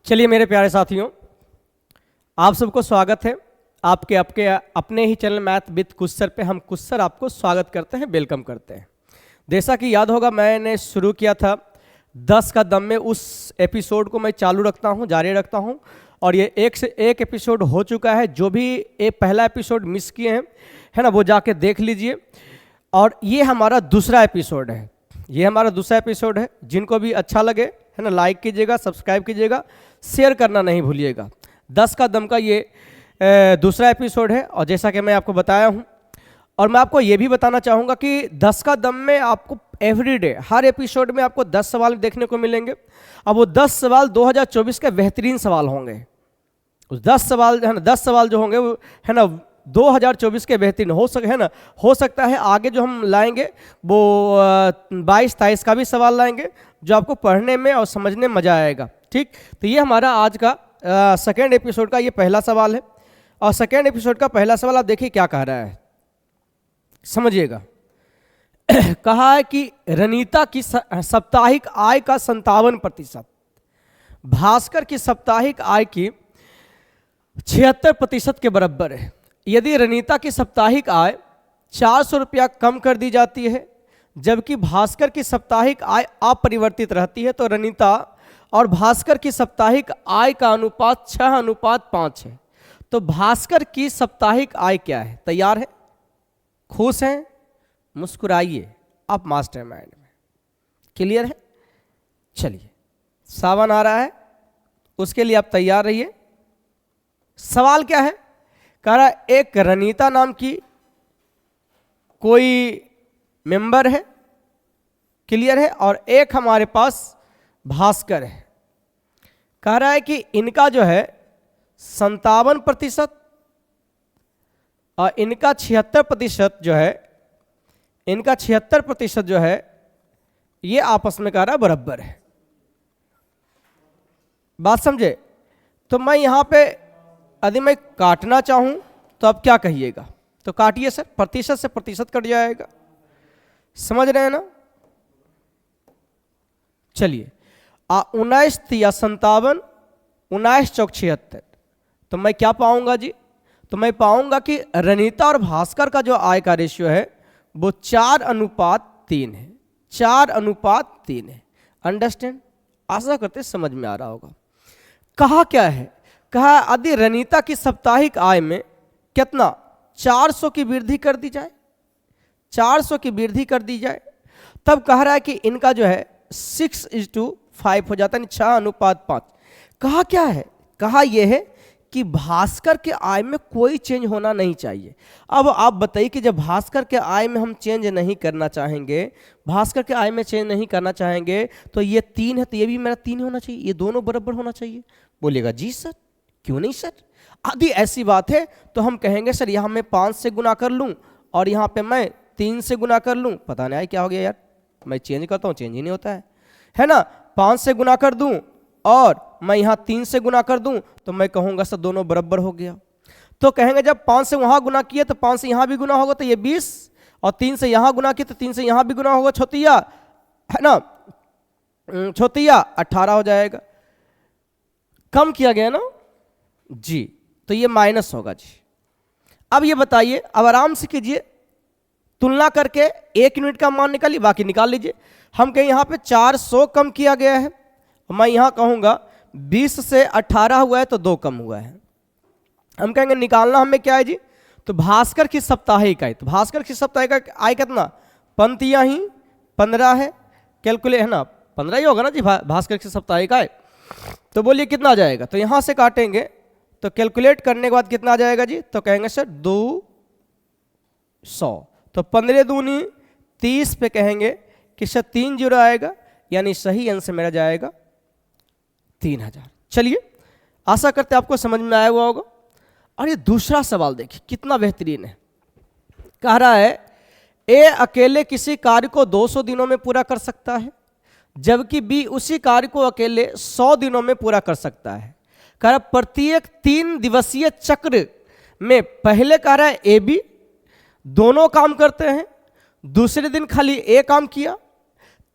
चलिए मेरे प्यारे साथियों, आप सबको स्वागत है आपके अपने ही चैनल मैथ विद कुस्सर पे। हम कुस्सर आपको स्वागत करते हैं, वेलकम करते हैं। जैसा कि याद होगा, मैंने शुरू किया था 10 का दम में, उस एपिसोड को मैं चालू रखता हूं, जारी रखता हूं, और ये एक से एक एपिसोड हो चुका है। जो भी पहला एपिसोड मिस किए हैं, है ना, वो जाके देख लीजिए। और ये हमारा दूसरा एपिसोड है, ये हमारा दूसरा एपिसोड है। जिनको भी अच्छा लगे, है ना, लाइक कीजिएगा, सब्सक्राइब कीजिएगा, शेयर करना नहीं भूलिएगा। 10 का दम का ये दूसरा एपिसोड है। और जैसा कि मैं आपको बताया हूँ, और मैं आपको ये भी बताना चाहूँगा कि 10 का दम में आपको एवरीडे, हर एपिसोड में आपको 10 सवाल देखने को मिलेंगे। अब वो 10 सवाल 2024 के बेहतरीन सवाल होंगे। उस 10 सवाल, है ना, 10 सवाल जो होंगे वो, है ना, 2024 के बेहतरीन है ना। हो सकता है आगे जो हम लाएंगे वो 22-23 का भी सवाल लाएंगे, जो आपको पढ़ने में और समझने में मजा आएगा। ठीक, तो ये हमारा आज का सेकेंड एपिसोड का ये पहला सवाल है। और सेकेंड एपिसोड का पहला सवाल आप देखिए क्या कह रहा है, समझिएगा। कहा है कि रनीता की साप्ताहिक आय का 57%, भास्कर की साप्ताहिक आय की 76% के बराबर है। यदि रनीता की साप्ताहिक आय 400 रुपया कम कर दी जाती है, जबकि भास्कर की साप्ताहिक आय अपरिवर्तित रहती है, तो रनीता और भास्कर की साप्ताहिक आय का अनुपात 6:5 है। तो भास्कर की साप्ताहिक आय क्या है? तैयार है? खुश हैं? मुस्कुराइए, आप मास्टरमाइंड में। क्लियर है? चलिए, सावन आ रहा है, उसके लिए आप तैयार रहिए। सवाल क्या है? कह रहा है एक रनीता नाम की कोई मेंबर है, क्लियर है, और एक हमारे पास भास्कर है। कह रहा है कि इनका जो है 57% और इनका 76% जो है, इनका 76% जो है, ये आपस में कह रहा है बराबर है। बात समझे? तो मैं यहां पे यदि मैं काटना चाहूं तो आप क्या कहिएगा? तो काटिए सर, प्रतिशत से प्रतिशत कट जाएगा। समझ रहे हैं ना? चलिए, 19 या 57, 19 चौक 76, तो मैं क्या पाऊंगा जी? तो मैं पाऊंगा कि रनीता और भास्कर का जो आय का रेशियो है वो 4:3 है। 4:3 है। अंडरस्टैंड? आशा करते समझ में आ रहा होगा। कहा क्या है? कहा यदि रनीता की साप्ताहिक आय में कितना 400 की वृद्धि कर दी जाए, 400 की वृद्धि कर दी जाए, तब कह रहा है कि इनका जो है 6:5 हो जाता है, 6:5। कहा क्या है? कहा यह है कि भास्कर के आय में कोई चेंज होना नहीं चाहिए। अब आप बताइए कि जब भास्कर के आय में हम चेंज नहीं करना चाहेंगे, भास्कर के आय में चेंज नहीं करना चाहेंगे, तो ये 3 है, तो ये भी मेरा 3 होना चाहिए, ये दोनों बराबर होना चाहिए। बोलिएगा जी सर, क्यों नहीं सर? यदि ऐसी बात है तो हम कहेंगे सर यहाँ मैं 5 से गुना कर लूँ और यहाँ पे मैं 3 से गुना कर लूँ। पता नहीं क्या हो गया यार, मैं चेंज करता हूँ, चेंज ही नहीं होता है ना। 5 से गुना कर दूँ और मैं यहाँ 3 से गुना कर दूं, तो मैं कहूँगा सर दोनों बराबर हो गया। तो कहेंगे जब 5 से वहाँ गुना किए तो 5 से यहाँ भी गुना होगा, तो ये 20, और 3 से यहाँ गुना किए तो 3 से यहाँ भी गुना होगा, छोतिया, है ना, छोतिया 18 हो जाएगा। कम किया गया ना जी, तो ये माइनस होगा जी। अब ये बताइए, अब आराम से कीजिए, तुलना करके 1 यूनिट का मान निकालिए, बाकी निकाल लीजिए। हम कहें यहाँ पे 400 कम किया गया है, मैं यहां कहूंगा 20 से 18 हुआ है तो 2 कम हुआ है। हम कहेंगे निकालना हमें क्या है जी? तो भास्कर की साप्ताहिक आय, तो भास्कर की साप्ताहिक आय कितना? पंक्तियां ही 15 है, कैलकुलेट, है ना, 15 ही होगा ना जी भास्कर की साप्ताहिक आय। तो बोलिए कितना आ जाएगा? तो यहां से काटेंगे तो कैलकुलेट करने के बाद कितना आ जाएगा जी? तो कहेंगे सर 200, तो 15 दूनी 30 पे कहेंगे कि सर 3 0 आएगा, यानी सही आंसर मेरा जाएगा 3000। चलिए, आशा करते आपको समझ में आया हुआ होगा। और ये दूसरा सवाल देखिए कितना बेहतरीन है। कह रहा है ए अकेले किसी कार्य को 200 दिनों में पूरा कर सकता है, जबकि बी उसी कार्य को अकेले 100 दिनों में पूरा कर सकता है। कह रहा प्रत्येक 3 दिवसीय चक्र में पहले कह रहा है ए बी दोनों काम करते हैं, दूसरे दिन खाली ए काम किया,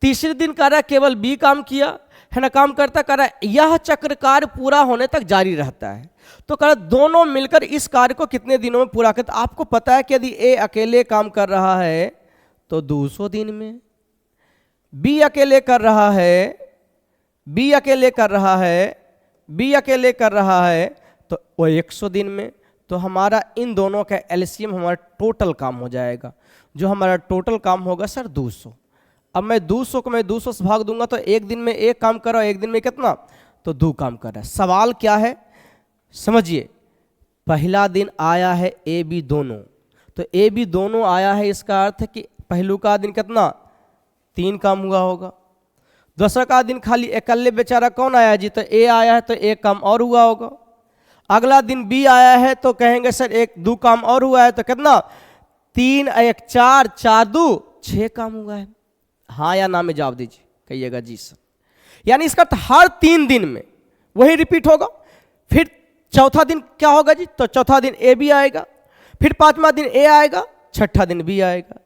तीसरे दिन कह रहा है केवल बी काम किया, है ना, काम करता कर रहा है, यह चक्र कार्य पूरा होने तक जारी रहता है। तो कर दोनों मिलकर इस कार्य को कितने दिनों में पूरा करते? आपको पता है कि यदि ए अकेले काम कर रहा है तो 200 दिन में, बी अकेले कर रहा है, बी अकेले कर रहा है, बी अकेले कर रहा है तो वो 100 दिन में। तो हमारा इन दोनों का एलसीएम हमारा टोटल काम हो जाएगा, जो हमारा टोटल काम होगा सर 200। अब मैं 200 को मैं 200 से भाग दूंगा तो एक दिन में एक काम कर रहा है, एक दिन में कितना? तो 2 काम कर रहा है। सवाल क्या है समझिए, पहला दिन आया है ए बी दोनों, तो ए बी दोनों आया है, इसका अर्थ है कि पहलू का दिन कितना? 3 काम हुआ होगा। दूसरा का दिन खाली अकेले बेचारा कौन आया जी? तो ए आया है तो 1 काम और हुआ होगा। अगला दिन बी आया है तो कहेंगे सर 1-2 काम और हुआ है, तो कितना? 3 1 4, 4 2 6 काम हुआ है। हाँ या ना में जवाब दीजिए, कहिएगा जी सर। यानी इसका हर 3 दिन में वही रिपीट होगा। फिर चौथा दिन क्या होगा जी? तो चौथा दिन ए बी आएगा, फिर 5वां दिन ए आएगा, 6ठा दिन बी आएगा,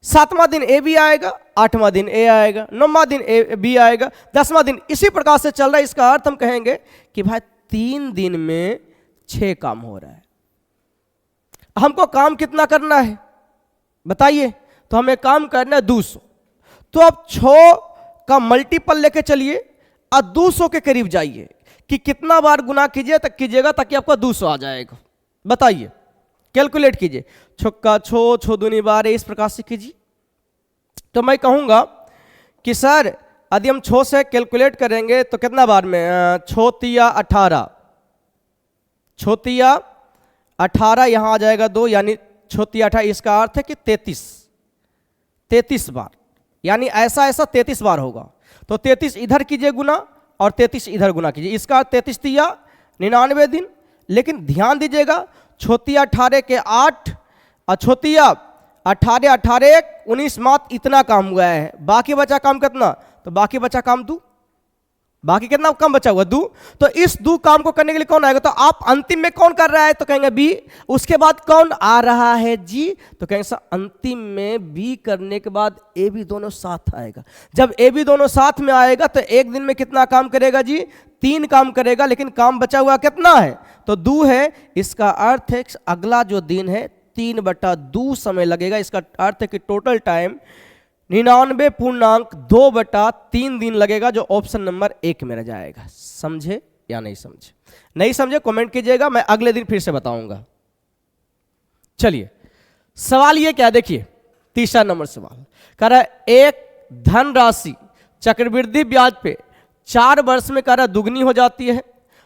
7वां दिन ए बी आएगा, 8वां दिन ए आएगा, 9वां दिन ए बी आएगा, 10वां दिन। इसी प्रकार से चल रहा है। इसका अर्थ हम कहेंगे कि भाई 3 दिन में 6 काम हो रहा है। हमको काम कितना करना है बताइए? तो हमें काम करना है 200। तो अब 6 का मल्टीपल लेके चलिए और 200 के करीब जाइए कि कितना बार गुना कीजिएगा ताकि आपका 200 आ जाएगा। बताइए, कैलकुलेट कीजिए। छक्का छो दूनी 12, इस प्रकार से कीजिए। तो मैं कहूँगा कि सर यदि हम 6 से कैलकुलेट करेंगे तो कितना बार में? 6 तिया 18, 6 तिया 18, यहाँ आ जाएगा 2, यानी 6 तिया 18। इसका अर्थ है कि 33 बार, यानी ऐसा 33 बार होगा। तो 33 इधर कीजिए गुना और 33 इधर गुना कीजिए। इसका 33 तिया 99 दिन। लेकिन ध्यान दीजिएगा, 6 तिया 18 के 8 और 6 तिया 18 18 19 मात्र इतना काम हुआ है। बाकी बचा काम कितना? तो बाकी बचा काम 2। बाकी कितना कम बचा हुआ? 2। तो इस 2 काम को करने के लिए कौन आएगा? तो आप अंतिम में कौन कर रहा है? तो कहेंगे बी। उसके बाद कौन आ रहा है जी? तो कहेंगे सर अंतिम में बी करने के बाद ए बी दोनों साथ आएगा। जब ए बी दोनों साथ में आएगा तो एक दिन में कितना काम करेगा जी? 3 काम करेगा। लेकिन काम बचा हुआ कितना है? तो 2 है। इसका अर्थ है अगला जो दिन है 3/2 समय लगेगा। इसका अर्थ है कि टोटल टाइम 99.2/3 दिन लगेगा, जो ऑप्शन नंबर 1 में रह जाएगा। समझे या नहीं समझे? नहीं समझे कमेंट कीजिएगा, मैं अगले दिन फिर से बताऊंगा। चलिए सवाल ये क्या, देखिए तीसरा नंबर सवाल कह रहा है एक धनराशि चक्रवृद्धि ब्याज पे 4 वर्ष में कह रहा दुगनी हो जाती है,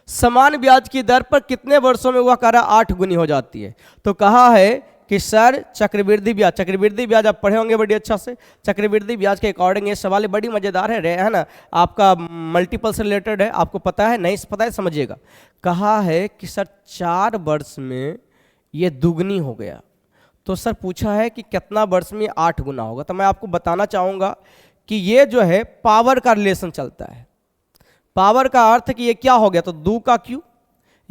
समान ब्याज की दर पर कितने वर्षों में वह कह रहा 8 गुनी हो जाती है। तो कहा है कि सर चक्रवृद्धि ब्याज आप पढ़े होंगे बड़ी अच्छा से। चक्रवृद्धि ब्याज के अकॉर्डिंग ये सवाल बड़ी मज़ेदार है ना, आपका मल्टीपल से रिलेटेड है, आपको पता है नहीं पता है समझिएगा। कहा है कि सर 4 वर्ष में ये दुगनी हो गया, तो सर पूछा है कि कितना वर्ष में 8 गुना होगा। तो मैं आपको बताना चाहूँगा कि ये जो है पावर का रिलेशन चलता है। पावर का अर्थ कि ये क्या हो गया? तो 2 का क्यू,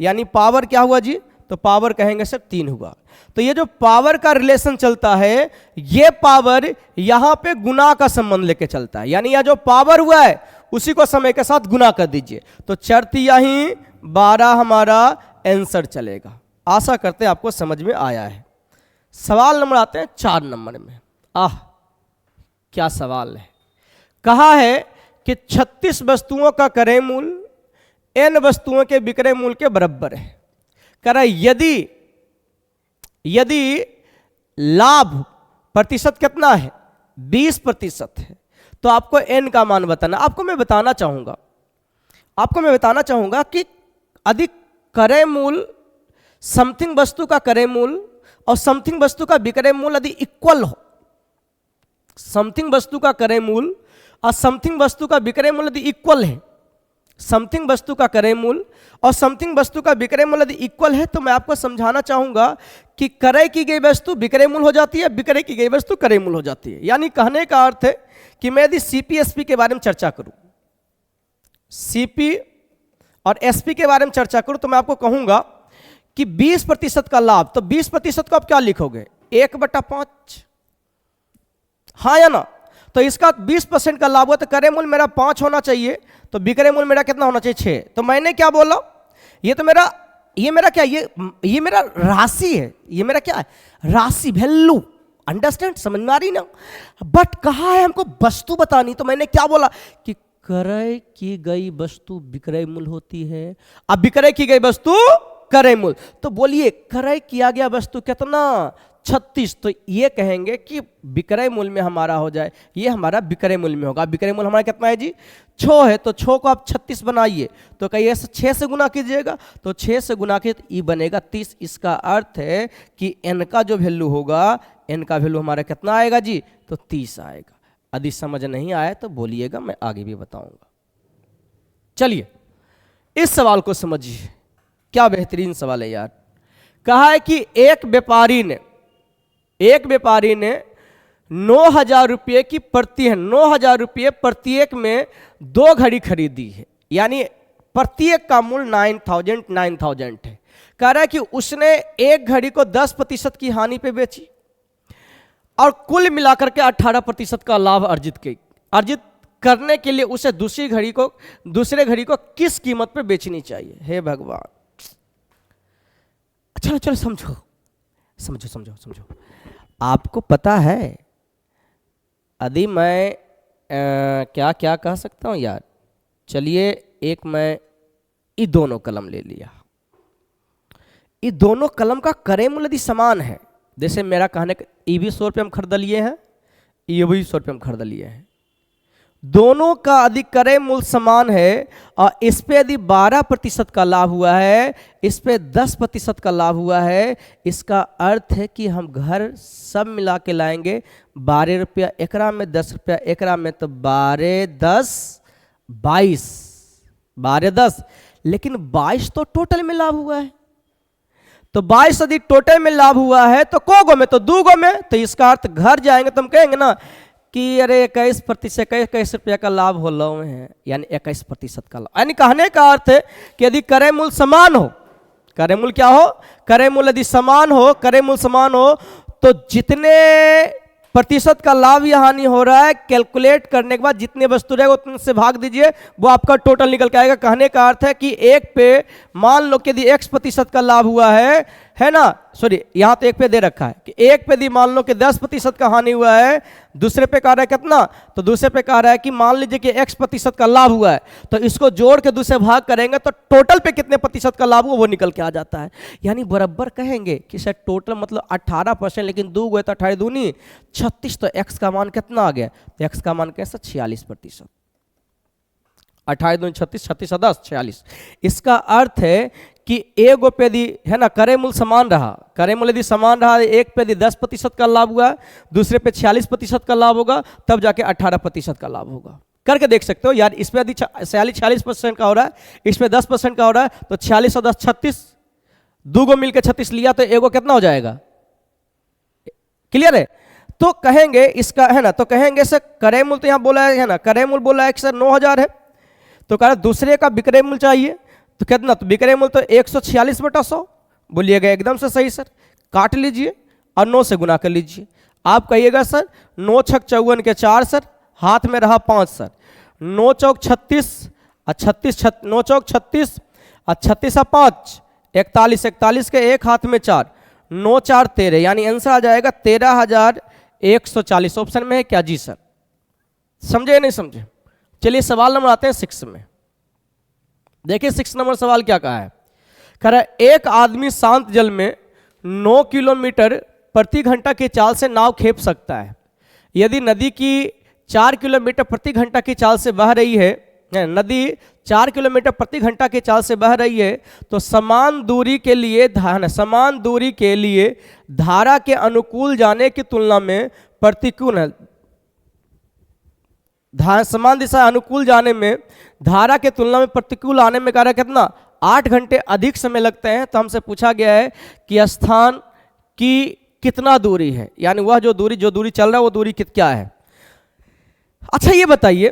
यानी पावर क्या हुआ जी? तो पावर कहेंगे सर 3 हुआ। तो ये जो पावर का रिलेशन चलता है, ये पावर यहां पे गुना का संबंध लेके चलता है, यानी यह जो पावर हुआ है उसी को समय के साथ गुना कर दीजिए। तो 4 यही 12 हमारा आंसर चलेगा। आशा करते हैं आपको समझ में आया है। सवाल नंबर आते हैं 4 नंबर में। क्या सवाल है? कहा है कि 36 वस्तुओं का क्रय मूल्य n वस्तुओं के विक्रय मूल्य के बराबर है। कह रहा है यदि लाभ प्रतिशत कितना है? 20% है, तो आपको n का मान बताना। आपको मैं बताना चाहूंगा कि अधिक क्रय मूल्य समथिंग वस्तु का क्रय मूल्य और समथिंग वस्तु का विक्रय मूल्य यदि इक्वल हो, समथिंग वस्तु का क्रय मूल्य और समथिंग वस्तु का विक्रय मूल्य यदि इक्वल है, समथिंग वस्तु का क्रय मूल्य और समथिंग वस्तु का विक्रय मूल्य यदि इक्वल है, तो मैं आपको समझाना चाहूंगा कि क्रय की गई वस्तु विक्रय मूल्य हो जाती है, विक्रय की गई वस्तु क्रय मूल्य हो जाती है। यानी कहने का अर्थ है कि मैं यदि सीपीएसपी के बारे में चर्चा करूं, सीपी और एसपी के बारे में चर्चा करूं, तो मैं आपको कहूंगा कि 20% का लाभ, तो 20% को आप क्या लिखोगे? 1/5, हाँ या ना? तो इसका 20% का लाभ हुआ, तो क्रय मूल्य मेरा 5 होना चाहिए, तो विक्रय मूल्य मेरा कितना होना चाहिए 6। तो मैंने क्या बोला, ये तो मेरा क्या, ये मेरा राशि है, ये मेरा क्या है, राशि, वैल्यू, अंडरस्टैंड, समझ में आ रही ना। बट कहा है हमको वस्तु बतानी, तो मैंने क्या बोला कि क्रय की गई वस्तु विक्रय मूल्य होती है। अब विक्रय की गई वस्तु क्रय मूल्य, तो बोलिए क्रय किया गया वस्तु कितना, 36, तो ये कहेंगे कि विक्रय मूल्य में हमारा हो जाए, ये हमारा विक्रय मूल्य में होगा। विक्रय मूल्य हमारा कितना है जी, 6 है, तो 6 को आप 36 बनाइए, तो कहिए 6 से गुना कीजिएगा, तो 6 से गुना कीजिए तो ई बनेगा 30। इसका अर्थ है कि एन का जो वैल्यू होगा, एन का वैल्यू हमारा कितना आएगा जी, तो 30 आएगा। यदि समझ नहीं आया तो बोलिएगा, मैं आगे भी बताऊंगा। चलिए इस सवाल को समझिए, क्या बेहतरीन सवाल है यार। कहा है कि एक व्यापारी ने 9,000 रुपये की 9,000 रुपये प्रत्येक में 2 घड़ी खरीदी है, यानी प्रत्येक का मूल्य 9,000 है। कह रहा है कि उसने एक घड़ी को 10% की हानि पे बेची और कुल मिलाकर के 18% का लाभ अर्जित करने के लिए उसे दूसरे घड़ी को किस कीमत पे बेचनी चाहिए। हे भगवान, चलो समझो। आपको पता है यदि मैं क्या कह सकता हूँ यार। चलिए एक मैं ये दोनों कलम ले लिया, ये दोनों कलम का क्रय मूल्य यदि समान है, जैसे मेरा कहने का ये भी 100 रुपये हम खरीद लिए हैं, ये भी 100 रुपये हम खरीद लिए हैं, दोनों का अधिक क्रय मूल्य समान है और इस पे यदि 12% का लाभ हुआ है, इस पे 10% का लाभ हुआ है, इसका अर्थ है कि हम घर सब मिला के लाएंगे 12 रुपया एकरा में, 10 रुपया एकरा में, तो 12 10 22, 12 10, लेकिन 22 तो टोटल में लाभ हुआ है। तो 22 यदि टोटल में लाभ हुआ है तो को गो में, तो 2 गो में, तो इसका अर्थ घर जाएंगे तो हम कहेंगे ना कि अरे 21 रुपया का लाभ हो लो है, यानी 21% का लाभ। यानी कहने का अर्थ है कि यदि क्रय मूल्य समान हो, क्रय मूल्य क्या हो, क्रय मूल्य यदि समान हो, तो जितने प्रतिशत का लाभ या हानि हो रहा है, कैलकुलेट करने के बाद जितने वस्तु रहेगा उतने से भाग दीजिए, वो आपका टोटल निकल के आएगा। कहने का अर्थ है कि एक पे मान लो कि यदि X% का लाभ हुआ है ना, सॉरी यहाँ तो एक पे दे रखा है कि एक पे यदि मान लो कि 10% का हानि हुआ है, दूसरे पे कह रहा है कितना, तो दूसरे पे कह रहा है कि मान लीजिए कि X% का लाभ हुआ है, तो इसको जोड़ के दूसरे भाग करेंगे तो टोटल पे कितने प्रतिशत का लाभ हुआ वो निकल के आ जाता है। यानी बराबर कहेंगे कि सर टोटल मतलब 18%, लेकिन 2 गए तो 18 दूनी 36, तो X का मान कितना आ गया, तो X का मान कैसा 46%, 18 दूनी 36, 36 10 46। इसका अर्थ है कि एक पे यदि है ना क्रय मूल्य समान रहा, क्रय मूल्य यदि समान रहा, एक पे यदि 10% का लाभ हुआ, दूसरे पे 46% का लाभ होगा, तब जाके 18% का लाभ होगा। करके देख सकते हो यार, इस पे यदि 46% का हो रहा है, इस पे 10% का हो रहा है, तो 46 और 10 36, 2 गो मिलकर 36 लिया तो एगो कितना हो जाएगा, क्लियर है। तो कहेंगे इसका है ना, तो कहेंगे सर क्रय मूल्य तो यहाँ बोला है ना, क्रय मूल्य बोला है कि सर 9,000 है, तो कह रहे दूसरे का विक्रय मूल्य चाहिए, तो कितना, तो विक्रय मूल्य तो 146/100 बोलिएगा, एकदम से सही सर। काट लीजिए और 9 से गुना कर लीजिए। आप कहिएगा सर 9 छक 54 के 4 सर, हाथ में रहा 5 सर, 9 चौक 36 और 36 9 चौक 36 और 36 और 5 41, 41 के 1 हाथ में 4, 9 4 13, यानी आंसर आ जाएगा 13,140। ऑप्शन में है क्या जी सर, समझे या नहीं समझे। चलिए सवाल नंबर आते हैं 6 में। देखिए 6 नंबर सवाल क्या कहा है, कह रहा है एक आदमी शांत जल में 9 किलोमीटर प्रति घंटा की चाल से नाव खेप सकता है। यदि नदी की 4 किलोमीटर प्रति घंटा की चाल से बह रही है, नदी 4 किलोमीटर प्रति घंटा की चाल से बह रही है, तो समान दूरी के लिए धारा के अनुकूल जाने की तुलना में प्रतिकूल है, समान दिशा अनुकूल जाने में धारा के तुलना में प्रतिकूल आने में कार्य कितना 8 घंटे अधिक समय लगते हैं। तो हमसे पूछा गया है कि स्थान की कितना दूरी है, यानी वह जो दूरी चल रहा है वो दूरी क्या है। अच्छा ये बताइए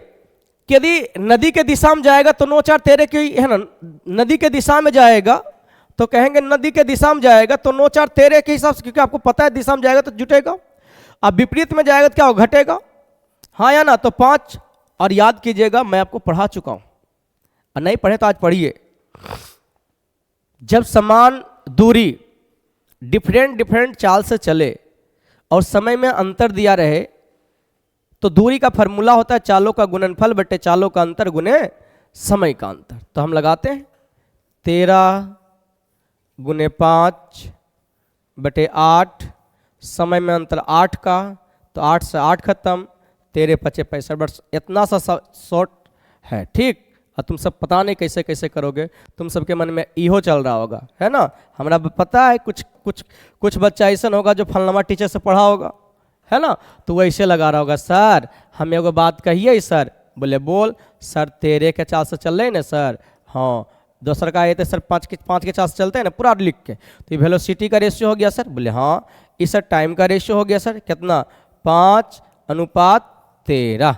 कि यदि नदी के दिशा में जाएगा तो 9 4 13 की है ना, नदी के दिशा में जाएगा तो कहेंगे नदी के दिशा में जाएगा तो 9 4 13 के हिसाब से, क्योंकि आपको पता है दिशा में जाएगा तो जुटेगा, अब विपरीत में जाएगा तो क्या घटेगा। हाँ या ना? तो 5, और याद कीजिएगा मैं आपको पढ़ा चुका हूं, और नहीं पढ़े तो आज पढ़िए। जब समान दूरी डिफरेंट चाल से चले और समय में अंतर दिया रहे तो दूरी का फॉर्मूला होता है चालों का गुणनफल बटे चालों का अंतर गुने समय का अंतर। तो हम लगाते हैं 13 गुने 5 बटे 8, समय में अंतर 8 का, तो 8 से 8 खत्म, 13 × 5 = 65 वर्ष। इतना सा शॉर्ट है, ठीक। और तुम सब पता नहीं कैसे कैसे करोगे, तुम सबके मन में इहो चल रहा होगा, है ना? हमरा पता है कुछ बच्चा ऐसा होगा जो फलनमा टीचर से पढ़ा होगा, है ना? तो वो ऐसे लगा रहा होगा, सर हम एगो बात कहिए सर। बोले बोल सर, 13 के चाल से चल रहे हैं ना सर? हाँ। दूसरा का आए थे सर 5 के चाल से चलते हैं ना पूरा लिख के, तो ये वेलोसिटी का रेशियो हो गया सर। बोले हाँ। इस सर टाइम का रेशियो हो गया सर, कितना? 5:13।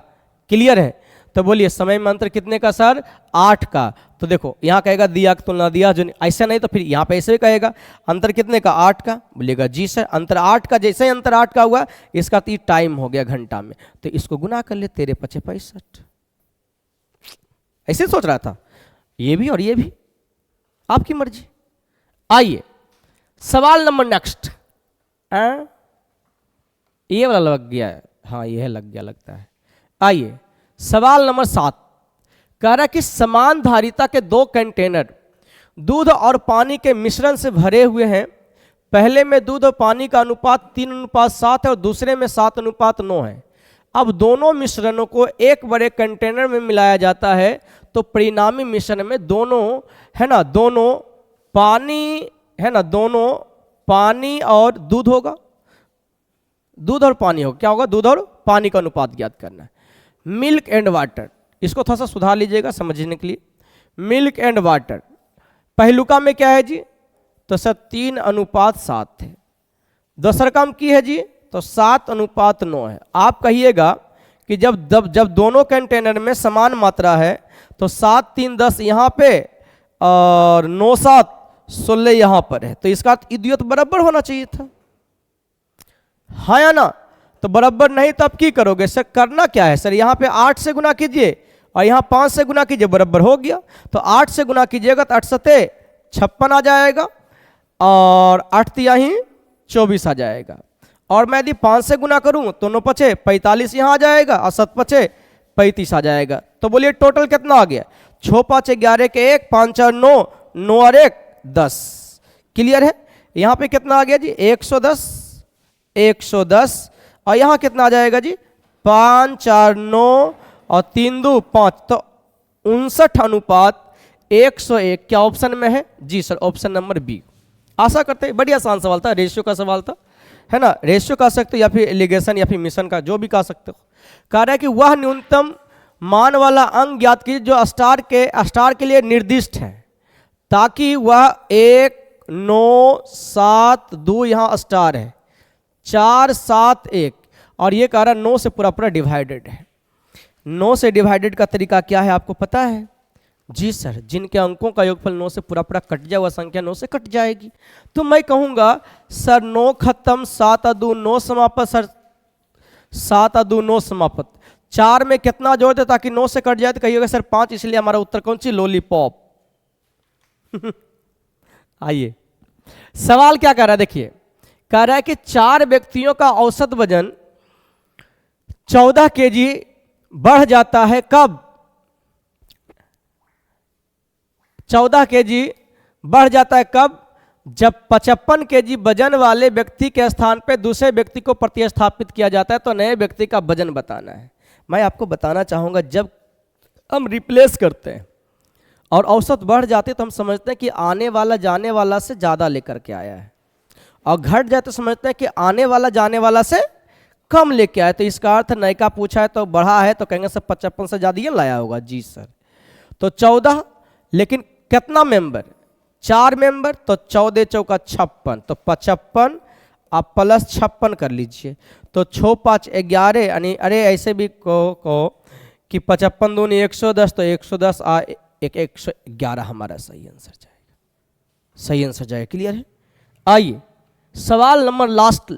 क्लियर है? तो बोलिए समय में अंतर कितने का सर? 8 का। तो देखो यहाँ कहेगा दिया की तुलना दिया, जो ऐसा नहीं तो फिर यहाँ पे ऐसे ही कहेगा अंतर कितने का? 8 का। बोलेगा जी सर अंतर 8 का। जैसे ही अंतर 8 का हुआ इसका तो टाइम हो गया घंटा में, तो इसको गुना कर ले, 13 × 5 = 65। ऐसे सोच रहा था, ये भी और ये भी आपकी मर्जी। आइए सवाल नंबर नेक्स्ट। ये वाला लग गया है, हाँ यह लग गया लगता है। आइए सवाल नंबर 7 कह रहा है कि समान धारिता के 2 कंटेनर दूध और पानी के मिश्रण से भरे हुए हैं। पहले में दूध और पानी का अनुपात 3:7 है और दूसरे में 7:9 है। अब दोनों मिश्रणों को एक बड़े कंटेनर में मिलाया जाता है तो परिणामी मिश्रण में दोनों, है ना, दोनों पानी, है ना, दोनों पानी और दूध होगा। दूध और पानी होगा, क्या होगा? दूध और पानी का अनुपात ज्ञात करना है। मिल्क एंड वाटर, इसको थोड़ा सा सुधार लीजिएगा समझने के लिए। मिल्क एंड वाटर पहलुका में क्या है जी? तो सर 3:7 है। दूसरा काम की है जी? तो 7:9 है। आप कहिएगा कि जब दोनों कंटेनर में समान मात्रा है तो 7 3 10 यहाँ पे और 9 7 16 यहाँ पर है, तो इसका इदियत बराबर होना चाहिए था, हाँ या ना? तो बराबर नहीं तो आप की करोगे सर? करना क्या है सर? यहाँ पे 8 से गुना कीजिए और यहाँ 5 से गुना कीजिए, बराबर हो गया। तो 8 से गुना कीजिएगा तो 8 7 56 आ जाएगा और 8 यहीं 24 आ जाएगा। और मैं यदि 5 से गुना करूं तो 9 × 5 = 45 यहाँ आ जाएगा और 7 × 5 = 35 आ जाएगा। तो बोलिए टोटल कितना आ गया? 6 5 11 के 1, 5 4 9, 9 और 1 10। क्लियर है? यहाँ पे कितना आ गया जी? 110 और यहाँ कितना आ जाएगा जी? 5 4 9 और 3 2 5, तो 59:101। क्या ऑप्शन में है जी सर? Option number B. आशा करते हैं, बड़ी आसान सवाल था, रेशियो का सवाल था, है ना? रेशियो कह सकते हो या फिर एलिगेशन या फिर मिशन का, जो भी कह सकते हो। कह रहा है कि वह न्यूनतम मान वाला अंक ज्ञात कीजिए जो स्टार के लिए निर्दिष्ट है, ताकि वह 1 9 7 2 यहाँ स्टार है, 4 7 1, और ये कह रहा है 9 से पूरा डिवाइडेड है। 9 से डिवाइडेड का तरीका क्या है आपको पता है? जी सर, जिनके अंकों का योगफल 9 से पूरा कट जाए वह संख्या 9 से कट जाएगी। तो मैं कहूँगा सर 9 खत्म, 7 2 9 समाप्त, सर 7 2 9 समाप्त। 4 में कितना जोड़ दे ताकि 9 से कट जाए? तो कहिएगा सर 5, इसलिए हमारा उत्तर कौन सी? लॉलीपॉप। आइए सवाल क्या कह रहा है, देखिए कह रहा है कि 4 व्यक्तियों का औसत वजन 14 kg बढ़ जाता है कब? 14 kg बढ़ जाता है कब? जब 55 kg वजन वाले व्यक्ति के स्थान पे दूसरे व्यक्ति को प्रतिस्थापित किया जाता है। तो नए व्यक्ति का वजन बताना है। मैं आपको बताना चाहूँगा, जब हम रिप्लेस करते हैं और औसत बढ़ जाते तो हम समझते हैं कि आने वाला जाने वाला से ज़्यादा लेकर के आया है, और घट जाए तो समझते हैं कि आने वाला जाने वाला से कम लेके आया। तो इसका अर्थ नए का पूछा है तो बढ़ा है, तो कहेंगे सर 55 से ज़्यादा ये लाया होगा। जी सर, तो 14, लेकिन कितना मेंबर? 4 मेंबर, तो 14 चौका 56, तो 55 आप प्लस 56 कर लीजिए, तो 6 5 11, यानी अरे ऐसे भी को कि 55 दूनी 110, तो 110 एक 111 हमारा सही आंसर जाएगा, सही आंसर जाएगा। क्लियर है? आइए सवाल नंबर लास्ट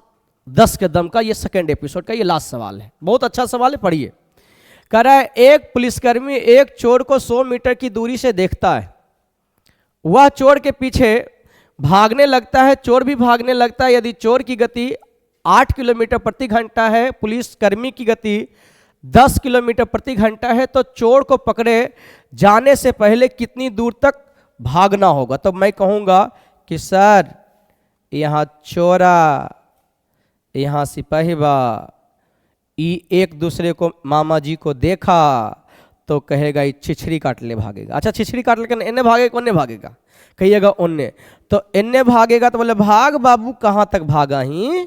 10 कदम का। ये सेकेंड एपिसोड का ये लास्ट सवाल है, बहुत अच्छा सवाल है, पढ़िए। कह रहा है एक पुलिसकर्मी एक चोर को 100 मीटर की दूरी से देखता है। वह चोर के पीछे भागने लगता है, चोर भी भागने लगता है। यदि चोर की गति 8 किलोमीटर प्रति घंटा है, पुलिसकर्मी की गति 10 किलोमीटर प्रति घंटा है, तो चोर को पकड़े जाने से पहले कितनी दूर तक भागना होगा? तो मैं कहूँगा कि सर यहाँ चोरा, यहाँ सिपाही बा, एक दूसरे को मामा जी को देखा तो कहेगा ये छिछड़ी काट ले भागेगा। अच्छा छिछड़ी काट लेकर इन्हें भागेगा, उन्हें भागेगा, कहिएगा उन्हें, तो इन्हें भागेगा तो बोले भाग बाबू कहाँ तक भागा ही,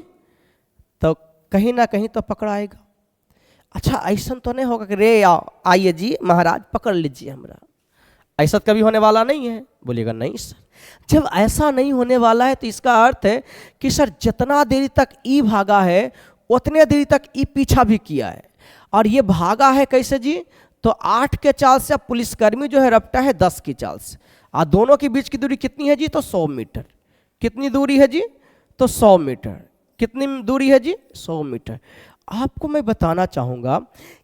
तो कहीं ना कहीं तो पकड़ाएगा। अच्छा ऐसा तो नहीं होगा कि रे आइए जी महाराज पकड़ लीजिए हमरा, ऐसा कभी होने वाला नहीं है। बोलिएगा नहीं सर, जब ऐसा नहीं होने वाला है तो इसका अर्थ है कि सर जितना देरी तक ई भागा है उतने देरी तक ई पीछा भी किया है। और ये भागा है कैसे जी? तो 8 के चाल से, अब पुलिसकर्मी जो है रपटा है 10 की चाल से, और दोनों के बीच की दूरी कितनी है जी? तो 100 मीटर। कितनी दूरी है जी? तो 100 मीटर। कितनी दूरी है जी? 100 मीटर। आपको मैं बताना चाहूँगा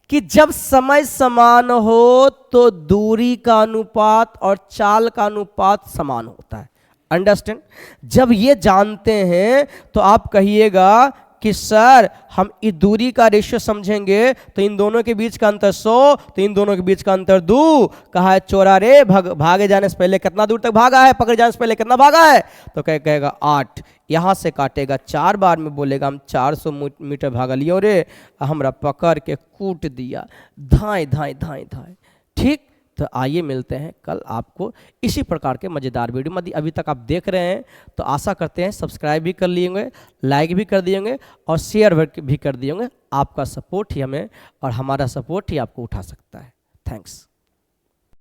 कि जब समय समान हो तो दूरी का अनुपात और चाल का अनुपात समान होता है। अंडरस्टैंड? जब ये जानते हैं तो आप कहिएगा कि सर हम इस दूरी का रेशियो समझेंगे तो इन दोनों के बीच का अंतर 100, तो इन दोनों के बीच का अंतर 2। कहा है चोरा रे भागे जाने से पहले कितना दूर तक भागा है, पकड़े जाने से पहले कितना भागा है, तो कहेगा 8। यहाँ से काटेगा 4 बार में, बोलेगा हम 400 मीटर भागा लियो रे, हमरा पकड़ के कूट दिया, धाए धाए धाए धाए। ठीक, तो आइए मिलते हैं कल आपको इसी प्रकार के मज़ेदार वीडियो। यदि अभी तक आप देख रहे हैं तो आशा करते हैं सब्सक्राइब भी कर लिए होंगे, लाइक भी कर दिए होंगे और शेयर भी कर दिए होंगे। आपका सपोर्ट ही हमें और हमारा सपोर्ट ही आपको उठा सकता है। थैंक्स।